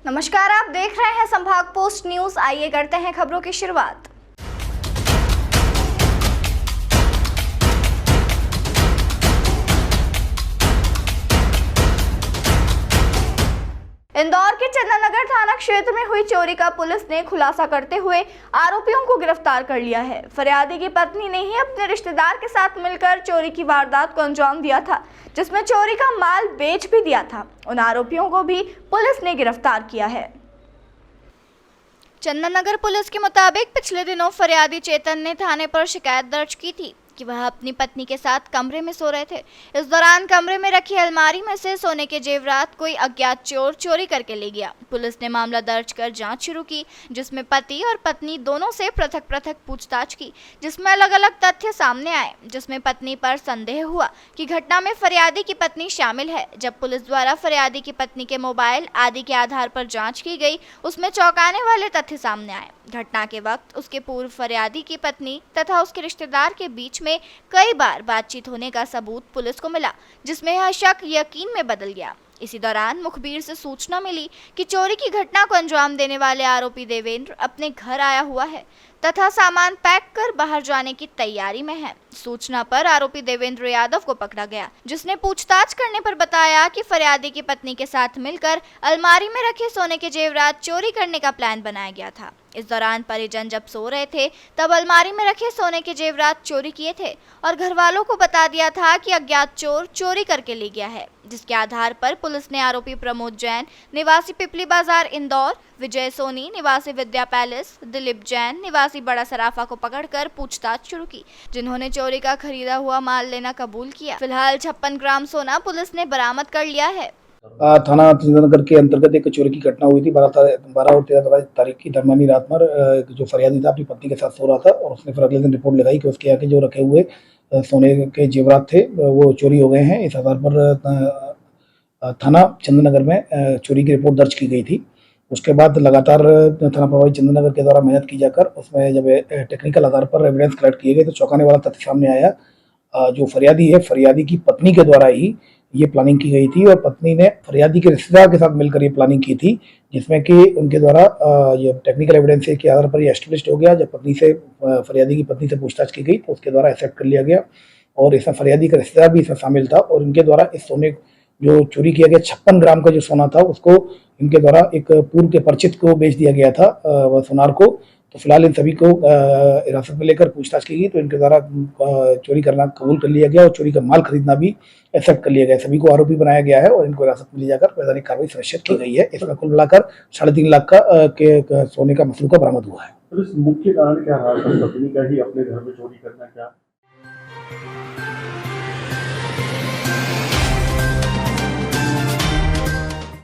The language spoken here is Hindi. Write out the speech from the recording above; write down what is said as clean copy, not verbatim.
नमस्कार, आप देख रहे हैं संभाग पोस्ट न्यूज। आइए करते हैं खबरों की शुरुआत। इंदौर के चंदननगर थाना क्षेत्र में हुई चोरी का पुलिस ने खुलासा करते हुए आरोपियों को गिरफ्तार कर लिया है। फरियादी की पत्नी ने ही अपने रिश्तेदार के साथ मिलकर चोरी की वारदात को अंजाम दिया था, जिसमें चोरी का माल बेच भी दिया था। उन आरोपियों को भी पुलिस ने गिरफ्तार किया है। चंदननगर पुलिस के मुताबिक पिछले दिनों फरियादी चेतन ने थाने पर शिकायत दर्ज की थी कि वह अपनी पत्नी के साथ कमरे में सो रहे थे। इस दौरान कमरे में रखी अलमारी में से सोने के जेवरात कोई अज्ञात चोर चोरी करके ले गया। पुलिस ने मामला दर्ज कर जांच शुरू की, जिसमें पति और पत्नी दोनों से पृथक पृथक पूछताछ की, जिसमें अलग अलग तथ्य सामने आए। जिसमें पत्नी पर संदेह हुआ कि घटना में फरियादी की पत्नी शामिल है। जब पुलिस द्वारा फरियादी की पत्नी के मोबाइल आदि के आधार पर जाँच की गई, उसमें चौंकाने वाले तथ्य सामने आए। घटना के वक्त उसके पूर्व फरियादी की पत्नी तथा उसके रिश्तेदार के बीच में कई बार बातचीत होने का सबूत पुलिस को मिला, जिसमें यह शक यकीन में बदल गया। इसी दौरान मुखबिर से सूचना मिली कि चोरी की घटना को अंजाम देने वाले आरोपी देवेंद्र अपने घर आया हुआ है तथा सामान पैक कर बाहर जाने की तैयारी में है। सूचना पर आरोपी देवेंद्र यादव को पकड़ा गया, जिसने पूछताछ करने पर बताया कि फरियादी की पत्नी के साथ मिलकर अलमारी में रखे सोने के जेवरात चोरी करने का प्लान बनाया गया था। इस दौरान परिजन जब सो रहे थे तब अलमारी में रखे सोने के जेवरात चोरी किए थे और घर वालों को बता दिया था कि अज्ञात चोर चोरी करके ले गया है। जिसके आधार पर पुलिस ने आरोपी प्रमोद जैन निवासी पिपली बाजार इंदौर, विजय सोनी निवासी विद्या पैलेस, दिलीप जैन निवासी बड़ा सराफा को पकड़कर पूछताछ शुरू की, जिन्होंने चोरी का खरीदा हुआ माल लेना कबूल किया। फिलहाल 56 ग्राम सोना पुलिस ने बरामद कर लिया है। थाना चंदननगर के अंतर्गत एक चोरी की घटना हुई थी 12 और 13 तारीख की दरमियानी रात पर। जो फरियादी था अपनी पत्नी के साथ सो रहा था और उसने फिर अगले दिन रिपोर्ट लगाई कि उसके आगे जो रखे हुए सोने के जेवरात थे वो चोरी हो गए हैं। इस आधार पर थाना चंदननगर में चोरी की रिपोर्ट दर्ज की गई थी। उसके बाद लगातार थाना प्रभारी चंदननगर के द्वारा मेहनत की जाकर उसमें जब टेक्निकल आधार पर एविडेंस कलेक्ट किए गए तो चौंकाने वाला तथ्य सामने आया। जो फरियादी है, फरियादी की पत्नी के द्वारा ही ये प्लानिंग की गई थी और पत्नी ने फरियादी के रिश्तेदार के साथ मिलकर ये प्लानिंग की थी, जिसमें कि उनके द्वारा ये टेक्निकल एविडेंस के आधार पर ये एस्टेब्लिश्ड हो गया। जब फरियादी की पत्नी से पूछताछ की गई तो उसके द्वारा एक्सेप्ट कर लिया गया और इसमें फरियादी का रिश्तेदार भी इसमें शामिल था और इनके द्वारा इस सोने जो चोरी किया गया 56 ग्राम का जो सोना था उसको इनके द्वारा एक पूर्व के परिचित को बेच दिया गया था, वह सुनार को। तो फिलहाल इन सभी को हिरासत में लेकर पूछताछ की गई तो इनके द्वारा चोरी करना कबूल कर लिया गया और चोरी का माल खरीदना भी एक्सेप्ट कर लिया गया। सभी को आरोपी बनाया गया है और इनको हिरासत में ले जाकर वैधानिक कार्रवाई सुनिश्चित की गई है। इसमें कुल मिलाकर 3.5 लाख का सोने का मसरूका बरामद हुआ है। तो इस मुख्य कारण क्या रहा? पत्नी का ही अपने घर में चोरी करना क्या?